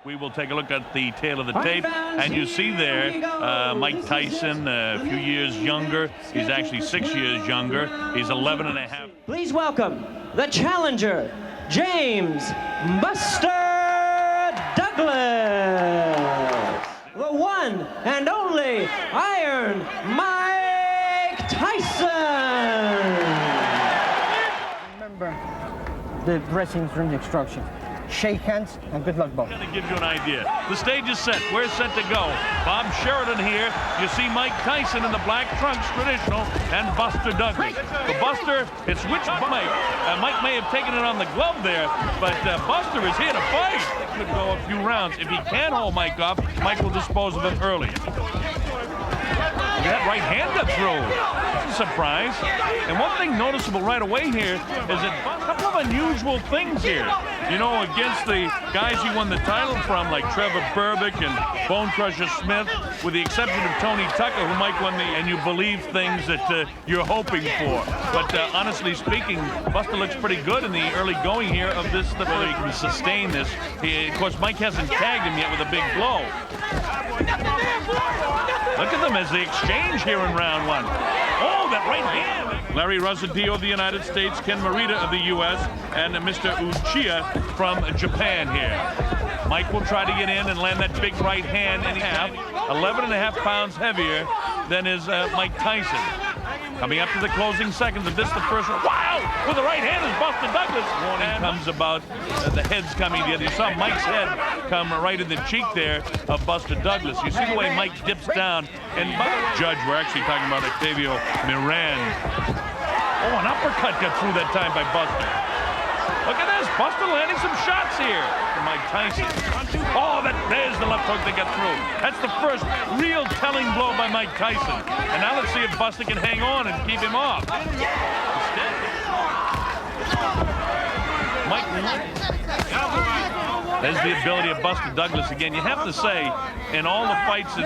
We will take a look at the tail of the tape, and you see there Mike Tyson, a few years younger. He's actually 6 years younger. He's 11 and a half. Please welcome the challenger, James Buster Douglas, the one and only Iron Mike Tyson. Remember the dressing room instruction. Shake hands and good luck, Bob. That gives you an idea. The stage is set. We're set to go. Bob Sheridan here. You see Mike Tyson in the black trunks, traditional, and Buster Douglas. The Buster, it's which Mike? Mike may have taken it on the glove there, but Buster is here to fight. Could go a few rounds. If he can hold Mike off, Mike will dispose of him early. That right hand got through. That's a surprise. And one thing noticeable right away here is that a couple of unusual things here. You know, against the guys he won the title from, like Trevor Berbick and Bone Crusher Smith, with the exception of Tony Tucker, who Mike won and you believe things that you're hoping for. But honestly speaking, Buster looks pretty good in the early going here of this. Whether he can sustain this. Of course, Mike hasn't tagged him yet with a big blow. Look at them as they exchange here in round one. Oh, that right hand! Larry Rosadio of the United States, Ken Morita of the U.S., and Mr. Uchiha from Japan here. Mike will try to get in and land that big right hand in half. 11 and a half pounds heavier than is Mike Tyson. Coming up to the closing seconds of this, the first one. Wow! With the right hand is Buster Douglas. Warning comes about the heads coming together. You saw Mike's head come right in the cheek there of Buster Douglas. You see the way Mike dips down. And by the way, Judge, we're actually talking about Octavio Miran. Oh, an uppercut got through that time by Buster. Look at this. Buster landing some shots here for Mike Tyson. Oh, there's the left hook that got through. That's the first real telling blow by Mike Tyson. And now let's see if Buster can hang on and keep him off. Mike, there's the ability of Buster Douglas again. You have to say, in all the fights and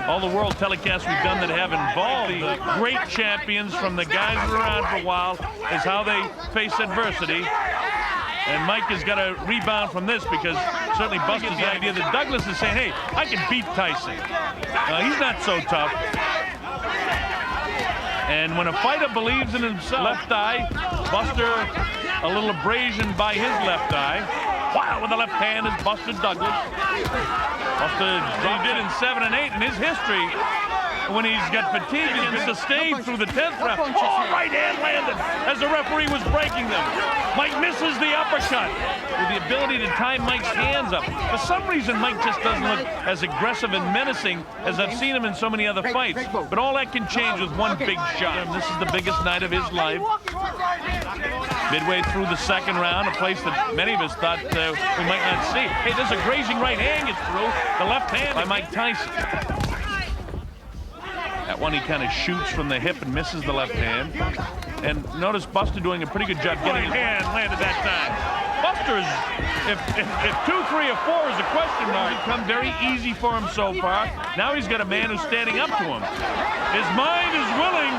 all the world telecasts we've done that have involved the great champions from the guys who were around for a while is how they face adversity. And Mike has got to rebound from this because certainly Buster's the idea that Douglas is saying, hey, I can beat Tyson. He's not so tough. And when a fighter believes in himself, left eye, Buster a little abrasion by his left eye. Wow, with the left hand is Buster Douglas. Buster did in 7 and 8 in his history. When he's got fatigued, he's been sustained through the 10th round. Oh, right hand landed as the referee was breaking them. Mike misses the uppercut with the ability to tie Mike's hands up. For some reason, Mike just doesn't look as aggressive and menacing as I've seen him in so many other fights. But all that can change with one big shot. And this is the biggest night of his life. Midway through the second round, a place that many of us thought we might not see. Hey, there's a grazing right hand gets through. The left hand by Mike Tyson. That one he kind of shoots from the hip and misses the left hand. And notice Buster doing a pretty good job getting his hand landed that time. Buster's, if 2, 3, or 4 is a question mark, it's become very easy for him so far. Now he's got a man who's standing up to him. His mind is willing.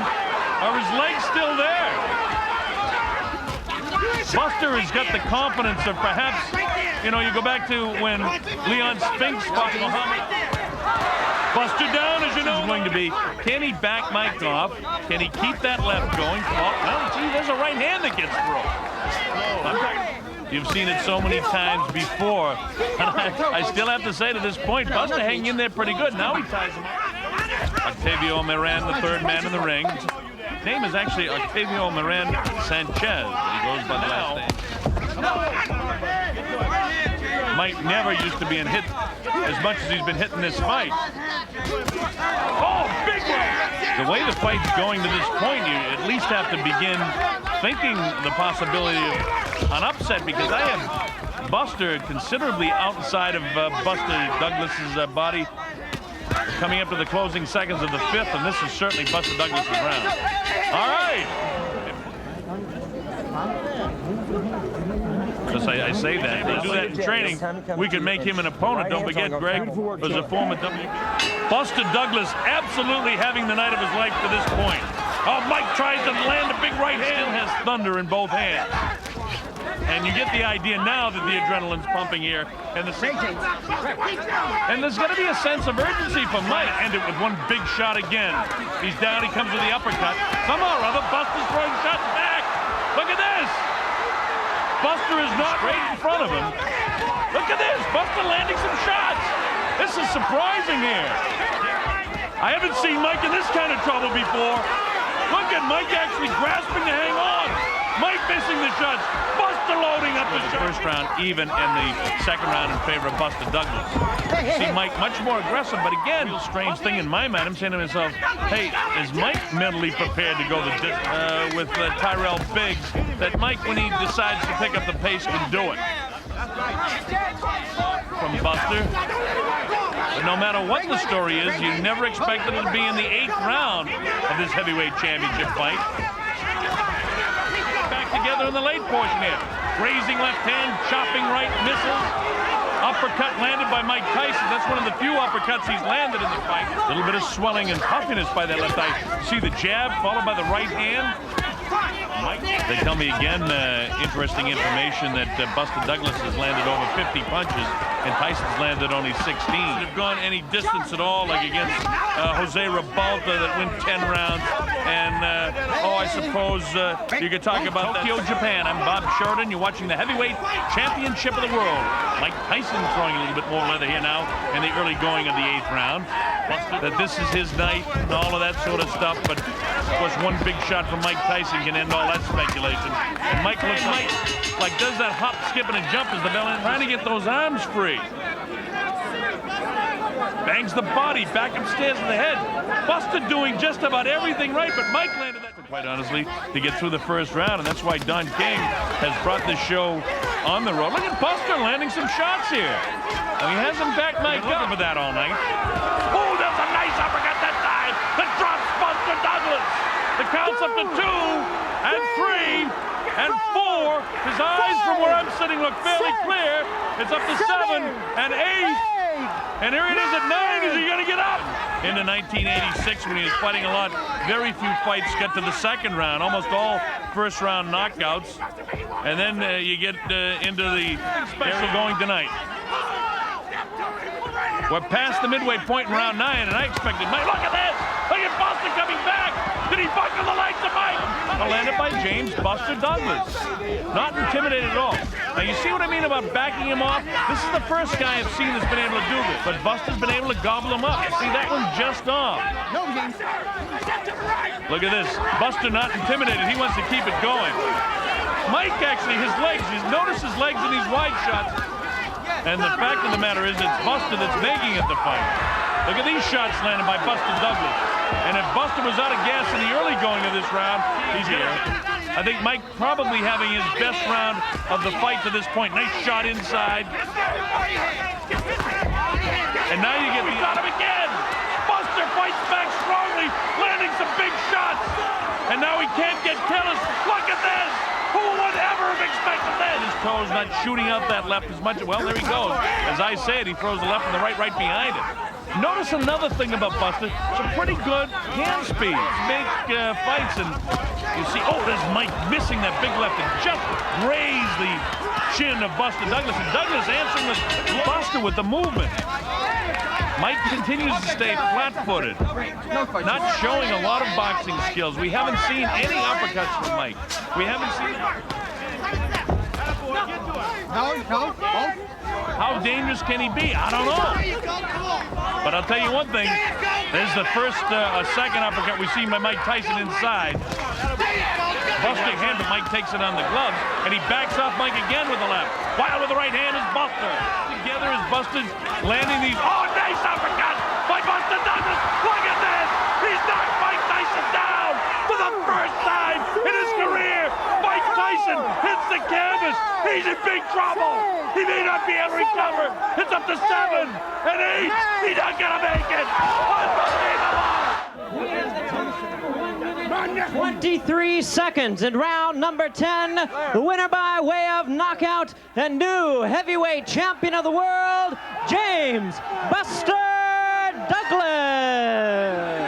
Are his legs still there? Buster has got the confidence of perhaps, you know, you go back to when Leon Spinks fought Muhammad. Buster down, as you know, is going to be, can he back Mike off? Can he keep that left going? Oh, well, gee, there's a right hand that gets through. You've seen it so many times before. I still have to say to this point, Buster hanging in there pretty good. Now he ties him up. Octavio Miran, the third man in the ring. His name is actually Octavio Miran Sanchez, but he goes by the last name. Mike never used to be in hit as much as he's been hitting this fight. Oh, big one! The way the fight's going to this point, you at least have to begin thinking the possibility of an upset, because I have Buster considerably outside of Buster Douglas's body coming up to the closing seconds of the 5th, and this is certainly Buster Douglas's round. All right. I say that. If they do that in training, we can make him an opponent. Don't forget, Greg was a former Buster Douglas absolutely having the night of his life to this point. Oh, Mike tries to land a big right hand. Still has thunder in both hands. And you get the idea now that the adrenaline's pumping here. And there's going to be a sense of urgency from Mike. End it with one big shot again. He's down, he comes with the uppercut. Somehow or other, Buster's throwing shots back. Look at this. Buster is not right in front of him. Look at this. Buster landing some shots. This is surprising here. I haven't seen Mike in this kind of trouble before. Look at Mike actually grasping to hang on. Mike missing the shots. Buster loading up the shots. First round even, and the second round in favor of Buster Douglas. See Mike much more aggressive, but again, real strange thing in my mind. I'm saying to myself, hey, is Mike mentally prepared to go the distance with Tyrell Biggs? That Mike, when he decides to pick up the pace, can do it. From Buster. But no matter what the story is, you never expected it to be in the 8th round of this heavyweight championship fight. Back together in the late portion here. Raising left hand, chopping right, misses. Uppercut landed by Mike Tyson. That's one of the few uppercuts he's landed in the fight. A little bit of swelling and puffiness by that left eye. See the jab followed by the right hand. They tell me again, interesting information that Buster Douglas has landed over 50 punches and Tyson's landed only 16. They've gone any distance at all, like against Jose Ribalta that went 10 rounds. And, I suppose you could talk about Tokyo, Japan. I'm Bob Sheridan. You're watching the heavyweight championship of the world. Mike Tyson throwing a little bit more leather here now in the early going of the 8th round. That this is his night and all of that sort of stuff. But, of course, one big shot from Mike Tyson can end all that speculation. And Mike looks like does that hop, skip, and a jump as the bell ends, trying to get those arms free. Bangs the body back upstairs in the head. Buster doing just about everything right, but Mike landed that, quite honestly, to get through the first round, and that's why Don King has brought this show on the road. Look at Buster landing some shots here. And he hasn't backed Mike up for that all night. Oh, that's a nice uppercut that time. That drops Buster Douglas. The count's up to 2 and 3 and 4. His eyes from where I'm sitting look fairly clear. It's up to 7 and 8. And here it is at 9. Is he going to get up? Into 1986, when he was fighting a lot, very few fights get to the second round. Almost all first-round knockouts. And then you get into the special going tonight. We're past the midway point in round 9, and I expected Mike. Look at this! Look at Buster coming back! Did he buckle the legs of Mike? Landed by James Buster Douglas. Not intimidated at all. Now, you see what I mean about backing him off? This is the first guy I've seen that's been able to do this. But Buster's been able to gobble him up. See, that one just off. Look at this. Buster not intimidated. He wants to keep it going. Mike, actually, his legs. Notice his legs in these wide shots. And the fact of the matter is, it's Buster that's making it the fight. Look at these shots landed by Buster Douglas. And if Buster was out of gas in the early going of this round, he's here. I think Mike probably having his best round of the fight to this point. Nice shot inside. And now you get the got him again. Buster fights back strongly, landing some big shots. And now he can't get careless. Look at this. Who would ever have expected this? His toes not shooting out that left as much. Well, there he goes. As I said, he throws the left and the right behind him. Notice another thing about Buster, some pretty good hand speed. Big fights, and you see, there's Mike missing that big left and just grazed the chin of Buster Douglas. And Douglas answering with Buster with the movement. Mike continues to stay flat-footed, not showing a lot of boxing skills. We haven't seen any uppercuts from Mike. We haven't seen... How dangerous can he be? I don't know. But I'll tell you one thing. There's the first, second uppercut we've seen by Mike Tyson inside. Busting hand, but Mike takes it on the gloves, and he backs off Mike again with the left. While with the right hand is Buster. Together is Buster landing these... Oh, nice uppercut by Buster Douglas. Look at this. He's knocked Mike Tyson down for the first time in his career. Mike Tyson hits the canvas. He's in big trouble. He may not be able to recover. It's up to 7 and 8. He's not gonna make it. Unbelievable. 23 seconds in round number 10. The winner by way of knockout and new heavyweight champion of the world, James Buster Douglas.